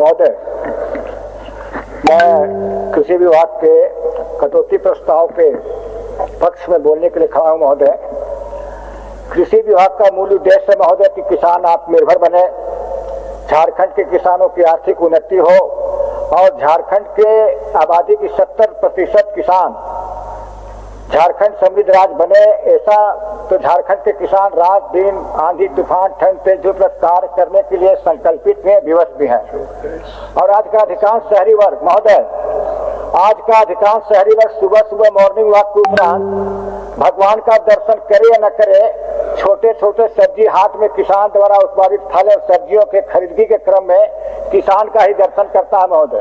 महोदय, मैं कृषि विभाग के कटौती प्रस्ताव के पक्ष में बोलने के लिए खड़ा हूं महोदय। कृषि विभाग का मूल उद्देश्य है महोदय कि किसान आत्मनिर्भर बने, झारखंड के किसानों की आर्थिक उन्नति हो और झारखंड के आबादी की 70% किसान झारखंड समृद्ध राज्य बने। ऐसा तो झारखंड के किसान रात दिन आंधी तूफान ठंड तेज धूप कार्य करने के लिए संकल्पित हैं, विवश भी हैं। और आज का अधिकांश शहरी वर्ग महोदय, आज का अधिकांश शहरी वर्ग सुबह सुबह मॉर्निंग वॉक के उपरांत भगवान का दर्शन करे या न करे, छोटे छोटे सब्जी हाथ में किसान द्वारा उत्पादित फल और सब्जियों के खरीदगी के क्रम में किसान का ही दर्शन करता है महोदय।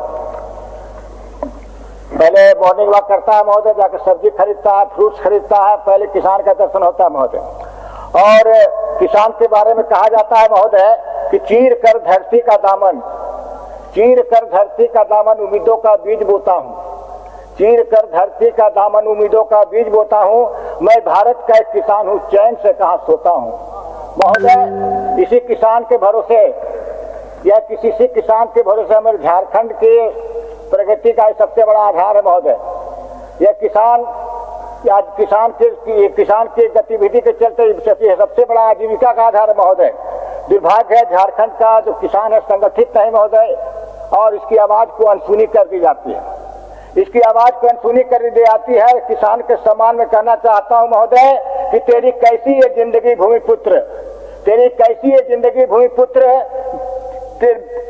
पहले मॉर्निंग वॉक करता है महोदय, जाकर सब्जी खरीदता है, फ्रूट्स खरीदता है, पहले किसान का दर्शन होता है महोदय। और किसान के बारे में कहा जाता है महोदय कि चीर कर धरती का दामन, चीर कर धरती का दामन उम्मीदों का बीज बोता हूँ, चीर कर धरती का दामन उम्मीदों का बीज बोता हूँ, मैं भारत का एक किसान हूँ, चैन से कहाँ सोता हूँ महोदय। इसी किसान के भरोसे या किसी किसान के भरोसे हमारे झारखंड के प्रगति का सबसे बड़ा आधार है महोदय। यह किसान आज किसान की गतिविधि के चलते सबसे बड़ा आजीविका का आधार है महोदय। दुर्भाग्य है झारखंड का जो किसान है संगठित नहीं महोदय, और इसकी आवाज को अनसुनी कर दी जाती है, इसकी आवाज को अनसुनी कर दी जाती है। किसान के सम्मान में कहना चाहता हूं महोदय कि तेरी कैसी है जिंदगी भूमिपुत्र, तेरी कैसी है जिंदगी भूमिपुत्र,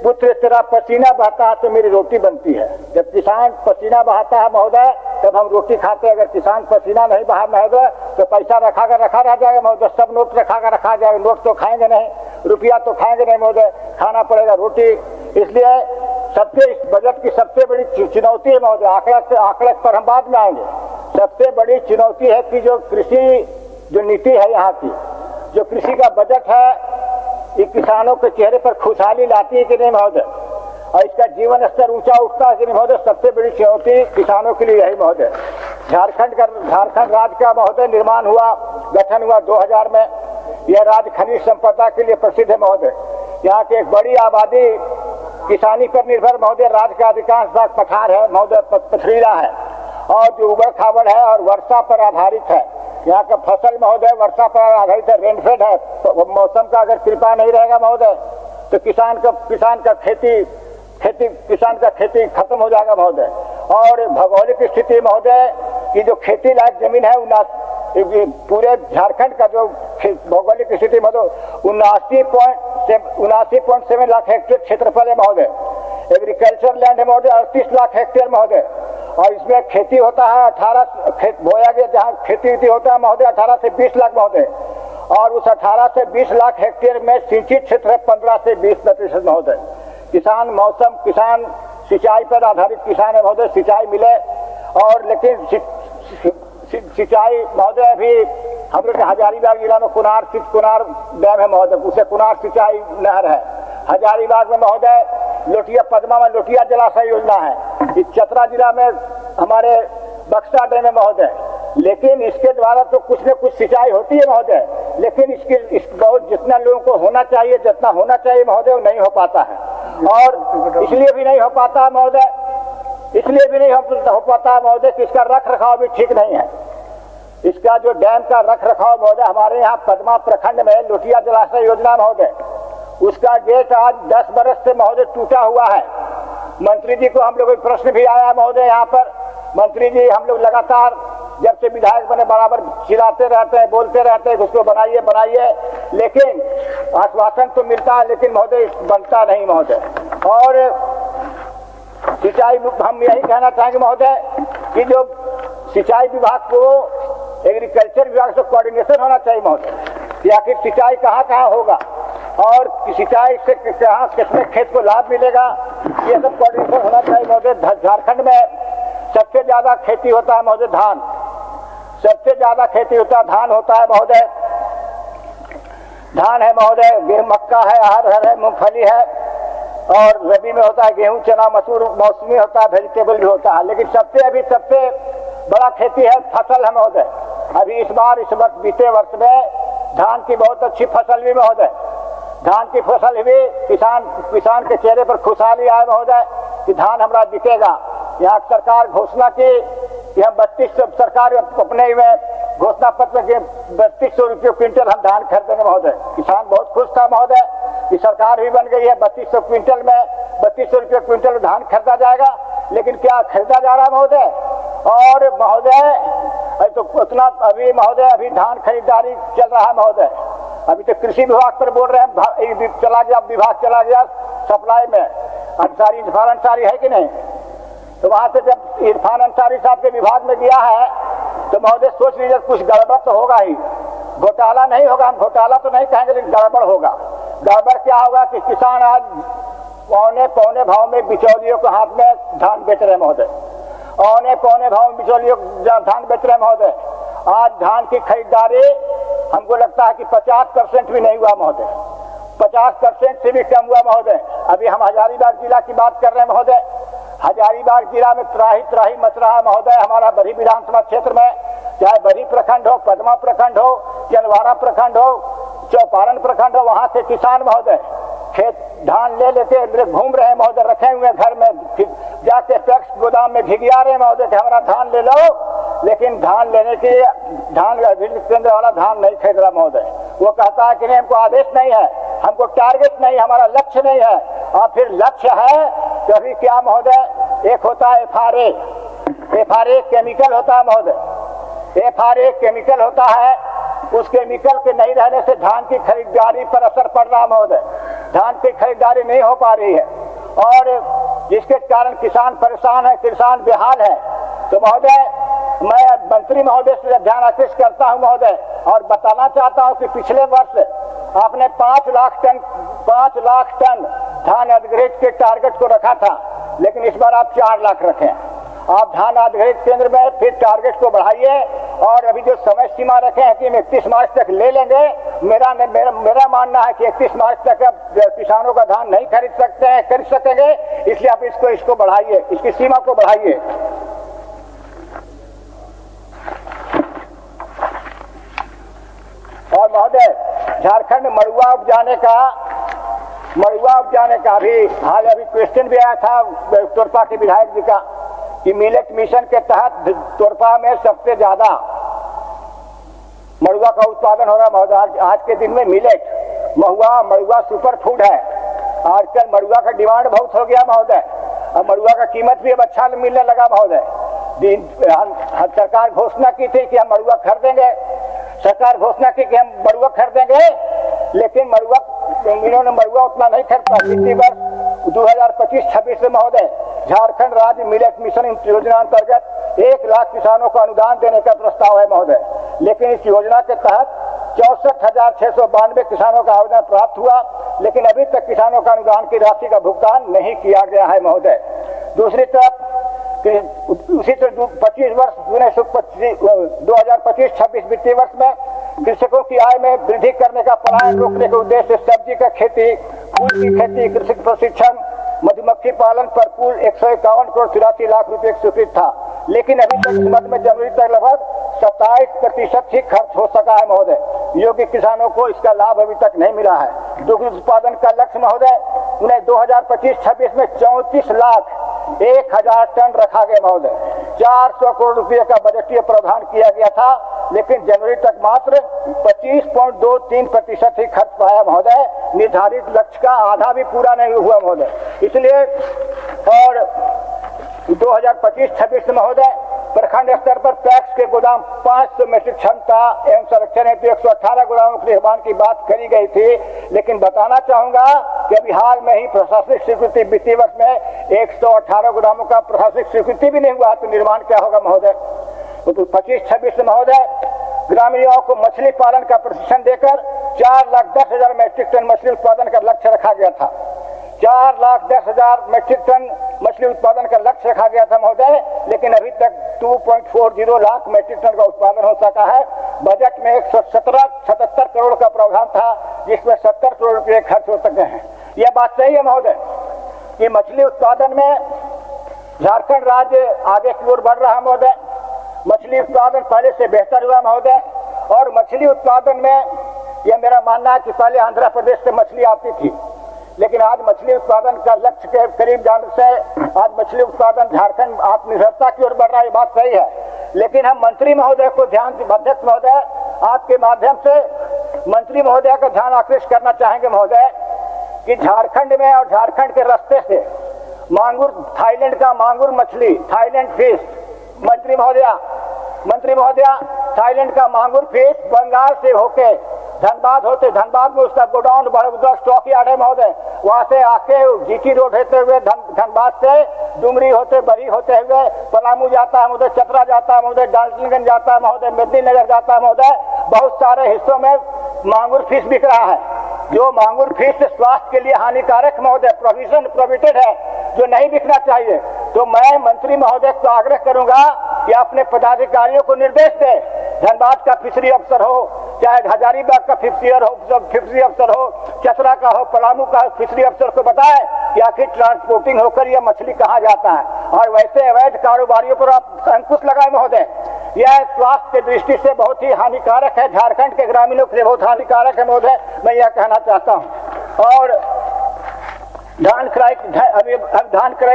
पुत्र तेरा पसीना बहाता है तो मेरी रोटी बनती है। जब किसान पसीना बहाता है महोदय तब हम रोटी खाते हैं। अगर किसान पसीना नहीं बहा महोदय तो पैसा रखा रह जाएगा महोदय, सब नोट रखा जाएगा, नोट तो खाएंगे नहीं, रुपया तो खाएंगे नहीं महोदय, खाना पड़ेगा रोटी। इसलिए सबसे इस बजट की सबसे बड़ी चुनौती है महोदय, आंकड़े पर हम बाद में आएंगे। सबसे बड़ी चुनौती है कि जो कृषि जो नीति है यहाँ की, जो कृषि का बजट है, ये किसानों के चेहरे पर खुशहाली लाती है कि नहीं महोदय, और इसका जीवन स्तर ऊंचा उठता है कि नहीं महोदय। सबसे बड़ी चुनौती किसानों के लिए यही महोदय। झारखंड राज्य का महोदय निर्माण हुआ, गठन हुआ 2000 में। यह राज्य खनिज संपदा के लिए प्रसिद्ध है महोदय। यहाँ की एक बड़ी आबादी किसानी पर निर्भर महोदय। राज्य का अधिकांश भाग पठार है महोदय, पथरीला है, और जो उबड़ खाबड़ है और वर्षा पर आधारित है। यहाँ का फसल महोदय वर्षा पर आधारित है, रेनफेड है। तो मौसम का अगर कृपा नहीं रहेगा महोदय तो किसान का खेती खत्म हो जाएगा महोदय। और भौगोलिक स्थिति महोदय की जो खेती लायक जमीन है पूरे झारखंड का जो भौगोलिक स्थिति महोदय 79.7 लाख हेक्टेयर क्षेत्रफल है महोदय। एग्रीकल्चर लैंड है महोदय 38 लाख हेक्टेयर महोदय, और इसमें खेती होता है 18 बोया गया जहाँ खेती होता है महोदय 18 से 20 लाख महोदय, और उस 18 से 20 लाख हेक्टेयर में सिंचित क्षेत्र है 15 से 20% महोदय। किसान सिंचाई पर आधारित किसान है महोदय, सिंचाई मिले। और लेकिन सिंचाई महोदय अभी हम लोग हजारीबाग जिला में कुनार डैम है महोदय, उसे कुनार सिंचाई नहर है। हजारीबाग में महोदय लोटिया पद्मा में लोटिया जलाशय योजना है। इस चतरा जिला में हमारे बक्सा डैम है महोदय। लेकिन इसके द्वारा तो कुछ न कुछ सिंचाई होती है महोदय, लेकिन जितना लोगों को होना चाहिए, जितना होना चाहिए महोदय वो नहीं हो पाता है। और इसलिए भी नहीं हो पाता है महोदय, कि इसका रख रखाव भी ठीक नहीं है। इसका जो डैम का रख रखाव महोदय हमारे यहाँ पद्मा प्रखंड में लोटिया जलाशय योजना महोदय, उसका गेट आज 10 बरस से महोदय टूटा हुआ है। मंत्री जी को हम लोग प्रश्न भी आया महोदय यहाँ पर। मंत्री जी हम लोग लगातार जब से विधायक बने बराबर चिल्लाते रहते हैं, बोलते रहते हैं उसको बनाइए, लेकिन आश्वासन तो मिलता है लेकिन महोदय बनता नहीं महोदय। और सिंचाई हम यही कहना चाहेंगे महोदय कि जो सिंचाई विभाग को एग्रीकल्चर विभाग से कोऑर्डिनेशन होना चाहिए महोदय, कि आखिर सिंचाई कहाँ होगा और सिंचाई से कहाँ कितने खेत को लाभ मिलेगा, ये सब कोऑर्डिनेशन होना चाहिए महोदय। झारखंड में सबसे ज्यादा खेती होता है महोदय धान, सबसे ज्यादा खेती धान होता है महोदय। धान है महोदय, गेहूं मक्का है, अरहर है, मूंगफली है, और रबी में होता है गेहूं चना मसूर, मौसमी होता है, वेजिटेबल भी होता है। लेकिन सबसे बड़ा खेती है फसल है महोदय। अभी इस वर्ष बीते वर्ष में धान की बहुत अच्छी फसल भी महोदय, धान की फसल हुई, किसान के चेहरे पर खुशहाली आए महोदय कि धान हमारा बिकेगा। यहाँ सरकार घोषणा की कि हम 3200, सरकार अपने में घोषणा पत्र के 3200 रुपये क्विंटल हम धान खरीदेंगे महोदय। किसान बहुत खुश था महोदय कि सरकार भी बन गई है, 3200 क्विंटल में 3200 रुपये क्विंटल धान खरीदा जाएगा। लेकिन क्या खरीदा जा रहा है महोदय? और महोदय तो उतना अभी महोदय अभी धान खरीदारी चल रहा है महोदय। अभी तो कृषि विभाग पर बोल रहे हैं चला गया, विभाग चला गया सप्लाई में, इरफान अंसारी है कि नहीं? तो वहां से जब इरफान अंसारी साहब के विभाग में गया है तो महोदय सोच लीजिए कुछ गड़बड़ तो होगा ही। घोटाला नहीं होगा, हम घोटाला तो नहीं कहेंगे, लेकिन गड़बड़ होगा। गड़बड़ क्या होगा कि किसान आज पौने भाव में बिचौलियों के हाथ में धान बेच रहे महोदय, पौने भाव में बिचौलियों धान बेच रहे महोदय। आज धान की खरीदारी हमको लगता है कि 50% भी नहीं हुआ महोदय, 50% से भी कम हुआ महोदय। अभी हम हजारीबाग जिला की बात कर रहे हैं महोदय। हजारीबाग जिला में त्राही मच रहा है महोदय। हमारा बरी विधानसभा क्षेत्र में चाहे बरी प्रखंड हो, पदमा प्रखंड हो, चंदवारा प्रखंड हो, चौपारण प्रखंड हो, वहां से किसान महोदय खेत धान ले लेके घूम रहे हैं महोदय, रखे हुए घर में, जाके पैक्स गोदाम में घिघिया रहे महोदय कि हमारा धान ले लो। लेकिन धान लेने के लिए धान केंद्र वाला धान नहीं खरीद रहा महोदय। वो कहता है कि नहीं, हमको आदेश नहीं है, हमको टारगेट नहीं, हमारा लक्ष्य नहीं है। और फिर लक्ष्य है तो अभी क्या महोदय, एक होता है FRA केमिकल होता है महोदय, FRA केमिकल होता है। उस केमिकल के नहीं रहने से धान की खरीदारी पर असर पड़ रहा महोदय, धान की खरीदारी नहीं हो पा रही है और जिसके कारण किसान परेशान है, किसान बेहाल है। तो महोदय मैं मंत्री महोदय से ध्यान आकृष्ट करता हूं महोदय और बताना चाहता हूं कि पिछले वर्ष आपने 5 लाख टन धान अधिग्रहित के टारगेट को रखा था, लेकिन इस बार आप 4 लाख रखें। आप धान अधिग्रहित केंद्र में फिर टारगेट को बढ़ाइए और अभी जो समय सीमा रखे हैं कि हम 31 मार्च तक ले लेंगे, मेरा मानना है कि 31 मार्च तक किसानों का धान नहीं खरीद सकेंगे, इसलिए आप इसको बढ़ाइए, इसकी सीमा को बढ़ाइए। और महोदय झारखंड में मड़ुआ उपजाने का अभी क्वेश्चन भी आया था तोरपा के विधायक जी का कि मिलेट मिशन के तहत तोरपा में सबसे ज्यादा मड़ुआ का उत्पादन हो रहा है महोदय। आज के दिन में मिलेट मड़ुआ सुपर फूड है। आजकल मड़ुआ का डिमांड बहुत हो गया महोदय और मड़ुआ का कीमत भी अब अच्छा मिलने लगा महोदय। सरकार घोषणा की थी कि हम मड़ुआ खरीदेंगे, हम मड़ुआ खरीदेंगे, लेकिन इन्होंने मड़ुआ उतना नहीं खरीदा। पिछली वर्ष 2025-26 में महोदय झारखंड राज्य मिलेट मिशन योजना अंतर्गत 1 लाख किसानों को अनुदान देने का प्रस्ताव है महोदय, लेकिन इस योजना के तहत 64,692 किसानों का आवेदन प्राप्त हुआ, लेकिन अभी तक किसानों का अनुदान की राशि का भुगतान नहीं किया गया है महोदय। दूसरी तरफ उसी तरह 2025-26 वित्तीय वर्ष में कृषकों की आय में वृद्धि करने का पलायन रोकने के उद्देश्य से सब्जी का खेती, फूल की खेती, कृषि प्रशिक्षण, मधुमक्खी पालन पर कुल 151 करोड़ 83 लाख रुपए स्वीकृत था, लेकिन अभी तक इस मद में जनवरी तक लगभग 27% ही खर्च हो सका है महोदय। योग्य किसानों को इसका लाभ अभी तक नहीं मिला है। दुग्ध उत्पादन का लक्ष्य महोदय उन्हें 2025-26 में 34 लाख 1,000 टन रखा गया महोदय। 400 करोड़ रुपए का बजटीय प्रावधान किया गया था, लेकिन जनवरी तक मात्र 25.23% ही खर्च पाया महोदय। निर्धारित लक्ष्य का आधा भी पूरा नहीं हुआ महोदय। इसलिए और 2025-26 में महोदय प्रखंड स्तर पर पैक्स के गोदाम 500 मीट्रिक क्षमता एवं संरक्षण हेतु 118 गोदामों के निर्माण की बात करी गई थी, लेकिन बताना चाहूंगा कि अभी हाल में ही प्रशासनिक स्वीकृति वित्तीय वर्ष में 118 गोदामों का प्रशासनिक स्वीकृति भी नहीं हुआ, तो निर्माण क्या होगा महोदय। तो 25-26 में महोदय ग्रामीण युवाओं को मछली पालन का प्रशिक्षण देकर 4,10,000 मीट्रिक टन मछली उत्पादन का लक्ष्य रखा गया था। 4,10,000 मीट्रिक टन मछली उत्पादन का लक्ष्य रखा गया था महोदय, लेकिन अभी तक 2.40 लाख मीट्रिक टन का उत्पादन हो सका है। बजट में 177 करोड़ का प्रावधान था, जिसमें 70 करोड़ रुपए खर्च हो सके हैं। यह बात सही है महोदय कि मछली उत्पादन में झारखंड राज्य आगे की ओर बढ़ रहा है महोदय। मछली उत्पादन पहले से बेहतर हुआ महोदय, और मछली उत्पादन में यह मेरा मानना है कि पहले आंध्र प्रदेश से मछली आती थी, लेकिन आज मछली उत्पादन का लक्ष्य के करीब जाने से आज मछली उत्पादन झारखंड आत्मनिर्भरता की ओर बढ़ रहा है, ये बात सही है। लेकिन हम मंत्री महोदय को अध्यक्ष महोदय आपके माध्यम से मंत्री महोदय का ध्यान आकृष्ट करना चाहेंगे महोदय कि झारखंड में और झारखंड के रास्ते से मांगुर, थाईलैंड का मांगुर मछली, थाईलैंड फिश, मंत्री महोदय थाईलैंड का मांगुर फिश बंगाल से होके धनबाद होते, धनबाद में उसका गोडाउन बड़ा स्टॉक यार्ड है महोदय, वहां से आके जीटी रोड होते हुए धनबाद से डुमरी होते, बरी होते हुए पलामू जाता है महोदय, चतरा जाता है महोदय, डाल्टनगंज जाता है महोदय, मेदिनीनगर जाता है महोदय। बहुत सारे हिस्सों में मांगुर फिश बिक रहा है, जो मांगुर फिश स्वास्थ्य के लिए हानिकारक महोदय प्रोहिबिटेड है, जो नहीं बिकना चाहिए। तो मैं मंत्री महोदय को आग्रह करूंगा कि अपने पदाधिकारियों को निर्देश दे, धनबाद का फिशरी अफसर हो, चाहे हजारीबाग का फिशरी अफसर हो, चतरा का हो, पलामू का फिशरी अफसर को बताए कि आखिर ट्रांसपोर्टिंग होकर यह मछली कहाँ जाता है। और वैसे अवैध कारोबारियों पर आप अंकुश लगाए महोदय, यह स्वास्थ्य की दृष्टि से बहुत ही हानिकारक है, झारखंड के ग्रामीणों के लिए बहुत हानिकारक है महोदय, मैं यह कहना चाहता हूँ। और धान क्रय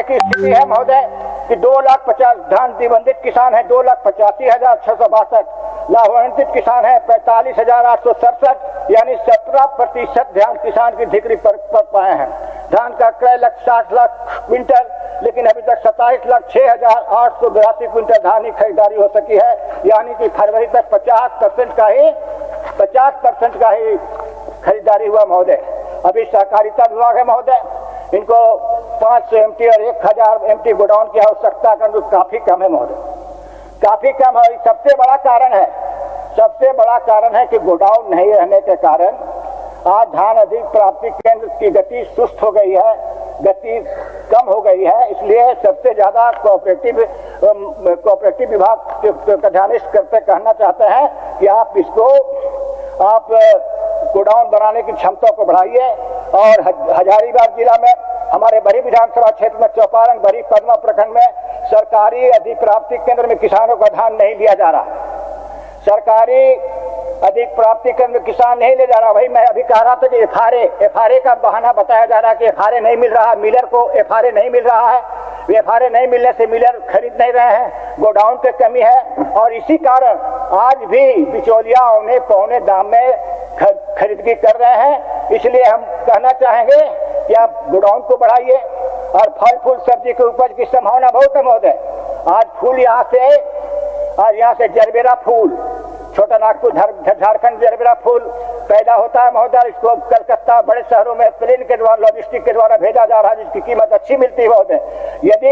की स्थिति है महोदय कि 2,50,000 धान निबंधित किसान है 2,85,662, लाभान्वित किसान है 45,867, यानी 17% धान किसान की ढिकरी पर पाए हैं। धान का क्रय लक्ष्य 60 लाख क्विंटल, लेकिन अभी तक 27,06,882 क्विंटल धान की खरीदारी हो सकी है, यानी कि फरवरी तक 50% का ही खरीदारी हुआ महोदय। अभी सहकारिता विभाग है महोदय, इनको 500 MT और 1,000 MT गोडाउन की आवश्यकता का काफी कम है महोदय, काफी कम है। सबसे बड़ा कारण है कि गोडाउन नहीं रहने के कारण आज धान अधिक प्राप्ति केंद्र की गति सुस्त हो गई है, गति कम हो गई है। इसलिए सबसे ज्यादा कोऑपरेटिव विभाग का ध्यान करते कहना चाहते हैं कि आप गोडाउन बनाने की क्षमता को बढ़ाइए। और हजारीबाग जिला में हमारे बरी विधानसभा क्षेत्र में चौपारण, बरी, पदमा प्रखंड में सरकारी अधिक प्राप्ति केंद्र में किसानों का धान नहीं लिया जा रहा, सरकारी अधिक प्राप्ति केंद्र में किसान नहीं ले जा रहा। भाई मैं अभी कह रहा था कि एफआरए का बहाना बताया जा रहा है कि एफआरए नहीं मिल रहा, मिलर को एफआरए नहीं मिल रहा है, एफआरए नहीं मिलने से मिलर खरीद नहीं रहे हैं, गोडाउन पे कमी है। और इसी कारण आज भी बिचौलिया पौने दाम में खरीदगी कर रहे हैं। इसलिए हम कहना चाहेंगे कि आप गोडाउन को बढ़ाइए। और फल फूल सब्जी के उपज की संभावना बहुत है महोदय। आज फूल यहाँ से जरबेरा फूल, छोटा नागपुर झारखंड जरबेरा फूल पैदा होता है महोदय। इसको कलकत्ता बड़े शहरों में प्लेन के द्वारा, लॉजिस्टिक के द्वारा भेजा जा रहा है, जिसकी कीमत अच्छी मिलती है महोदय। यदि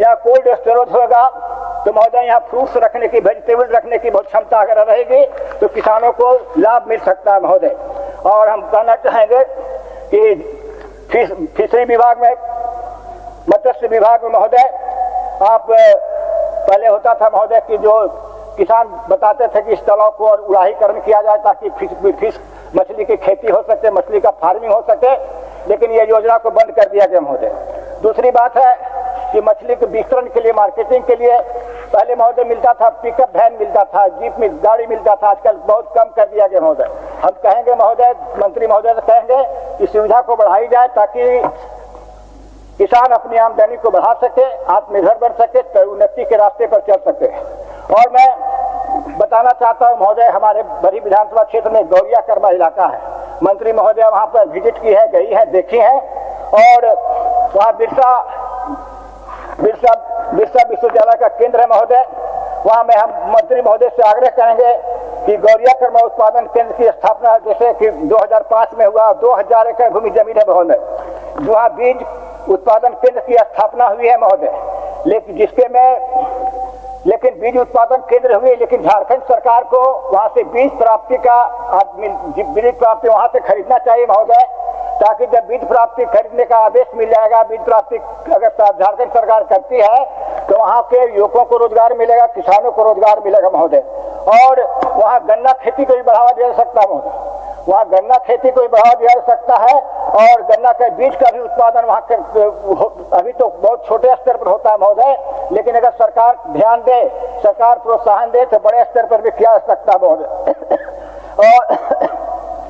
यहाँ कोल्ड स्टोरेज होगा तो महोदय यहाँ फ्रूट्स रखने की, वेजिटेबल रखने की बहुत क्षमता अगर रहेगी तो किसानों को लाभ मिल सकता है महोदय। और हम कहना चाहेंगे कि फिशरी विभाग में, मत्स्य विभाग में महोदय, आप पहले होता था महोदय कि जो किसान बताते थे कि इस तालाब को और उड़ाहीकरण किया जाए ताकि फिश मछली की खेती हो सके, मछली का फार्मिंग हो सके, लेकिन ये योजना को बंद कर दिया गया महोदय। दूसरी बात है कि मछली के वितरण के लिए, मार्केटिंग के लिए पहले महोदय मिलता था, पिकअप वैन मिलता था, जीप में गाड़ी मिलता था, आजकल बहुत कम कर दिया गया महोदय। हम कहेंगे महोदय, मंत्री महोदय से कहेंगे कि सुविधा को बढ़ाई जाए ताकि किसान अपनी आमदनी को बढ़ा सके, आत्मनिर्भर बन सके, तो उन्नति के रास्ते पर चल सके। और मैं बताना चाहता हूं महोदय, हमारे बरी विधानसभा क्षेत्र में गौरिया कर्मा इलाका है, मंत्री महोदय वहां पर विजिट की है, गई है, देखी है। और वहाँ बिरसा विश्वविद्यालय का केंद्र है महोदय, वहाँ में हम मंत्री महोदय से आग्रह करेंगे कि गौरिया कर्मा उत्पादन केंद्र की स्थापना जैसे कि 2005 में हुआ, 2000 एकड़ भूमि जमीन है महोदय, वहाँ बीज उत्पादन केंद्र की स्थापना हुई है महोदय। लेकिन बीज उत्पादन केंद्र हुए, लेकिन झारखंड सरकार को वहां से बीज प्राप्ति वहां से खरीदना चाहिए महोदय, ताकि जब बीज प्राप्ति खरीदने का आदेश मिल जाएगा, बीज प्राप्ति अगर झारखंड सरकार करती है तो वहां के युवकों को रोजगार मिलेगा, किसानों को रोजगार मिलेगा महोदय। और वहां गन्ना खेती को भी बढ़ावा दिया जा सकता है महोदय, वहाँ गन्ना खेती को भी बढ़ावा दिया जा सकता है। और गन्ना के बीज का भी उत्पादन वहाँ अभी तो बहुत छोटे स्तर पर होता है महोदय, लेकिन अगर सरकार ध्यान दे, सरकार प्रोत्साहन दे तो बड़े स्तर पर भी किया जा सकता है महोदय।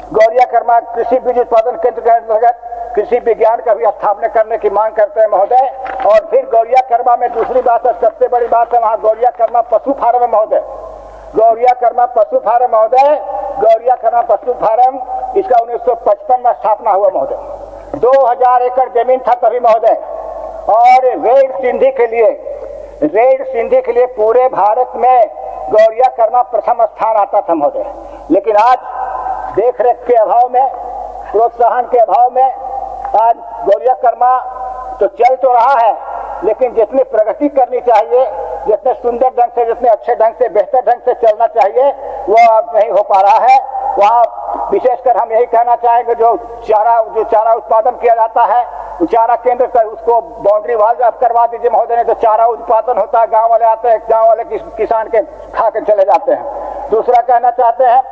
गौरिया कर्मा कृषि बीज उत्पादन केंद्र के अंतर्गत कृषि विज्ञान का भी स्थापना करने की मांग करते हैं महोदय। और फिर गौरिया कर्मा में दूसरी बात है, सबसे बड़ी बात है वहाँ गौरिया कर्मा पशु फार्म है महोदय। गौरिया कर्मा पशु फार्म महोदय, गौरिया कर्मा पशु फार्म इसका 1955 में स्थापना हुआ महोदय। 2000 एकड़ जमीन था तभी महोदय। और रेड सिंधी के लिए पूरे भारत में गौरिया कर्मा प्रथम स्थान आता था महोदय। लेकिन आज देख रेख के अभाव में, प्रोत्साहन के अभाव में आज गौरिया कर्मा तो चल तो रहा है, लेकिन जितनी प्रगति करनी चाहिए, जितने सुंदर ढंग से, जितने अच्छे ढंग से, बेहतर ढंग से चलना चाहिए, वो अब नहीं हो पा रहा है। वहाँ विशेषकर हम यही कहना चाहेंगे, जो चारा उत्पादन किया जाता है, चारा केंद्र का उसको बाउंड्री वाल आप करवा दीजिए महोदय, नहीं तो चारा उत्पादन होता है, गांव वाले आते हैं, गांव वाले किसान के खा के चले जाते हैं। दूसरा कहना चाहते हैं,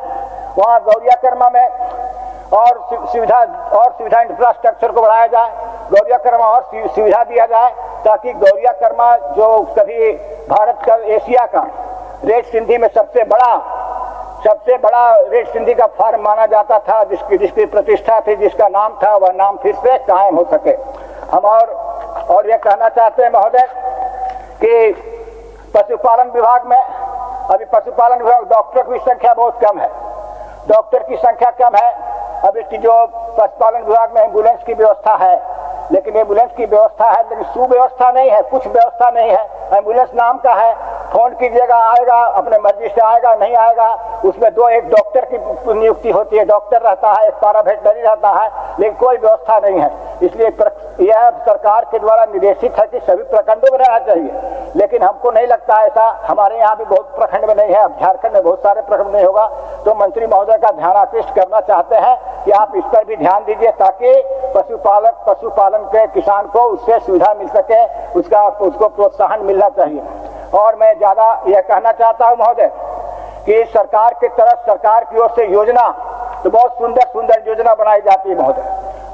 वहाँ गौरिया कर्मा में और सुविधा इंफ्रास्ट्रक्चर को बढ़ाया जाए, गौरिया कर्मा और सुविधा दिया जाए, ताकि गौरिया कर्मा जो कभी भारत का, एशिया का रेड सिंधी में सबसे बड़ा रेड सिंधी का फार्म माना जाता था, जिसकी प्रतिष्ठा थी, जिसका नाम था, वह नाम फिर से कायम हो सके। हम और यह कहना चाहते हैं महोदय कि पशुपालन विभाग में अभी डॉक्टर की संख्या बहुत कम है, डॉक्टर की संख्या कम है। अभी जो पशुपालन विभाग में एम्बुलेंस की व्यवस्था है, लेकिन एम्बुलेंस की व्यवस्था है, लेकिन सुव्यवस्था नहीं है, कुछ व्यवस्था नहीं है। एम्बुलेंस नाम का है, फोन कीजिएगा, आएगा, अपने मर्जी से आएगा, नहीं आएगा, उसमें एक डॉक्टर की नियुक्ति होती है, डॉक्टर रहता है, एक पैरामेडिकल रहता है, लेकिन कोई व्यवस्था नहीं है। इसलिए यह सरकार के द्वारा निर्देशित है कि सभी प्रखंडों में रहना चाहिए, लेकिन हमको नहीं लगता ऐसा। हमारे यहाँ भी बहुत प्रखंड में नहीं है, अब झारखंड में बहुत सारे प्रखंड नहीं होगा। तो मंत्री महोदय का ध्यान आकृष्ट करना चाहते हैं कि आप इस पर भी ध्यान दीजिए, ताकि पशुपालन के किसान को उससे सुविधा मिल सके, उसको प्रोत्साहन मिलना चाहिए। और मैं ज्यादा यह कहना चाहता हूं महोदय कि सरकार की ओर से योजना तो बहुत सुंदर योजना बनाई जाती है महोदय,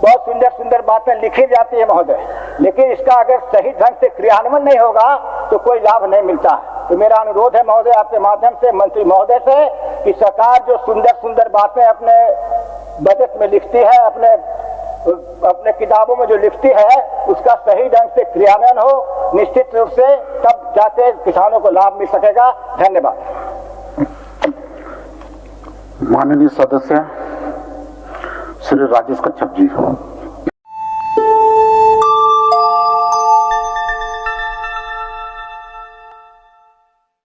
बहुत सुंदर बातें लिखी जाती है महोदय, लेकिन इसका अगर सही ढंग से क्रियान्वयन नहीं होगा तो कोई लाभ नहीं मिलता। तो मेरा अनुरोध है महोदय आपके माध्यम से मंत्री महोदय से कि सरकार जो सुंदर बातें अपने बजट में लिखती है, अपने किताबों में जो लिखती है, उसका सही ढंग से क्रियान्वयन हो निश्चित रूप से, तब जाके किसानों को लाभ मिल सकेगा। धन्यवाद। माननीय सदस्य श्री राजेश कच्छप जी।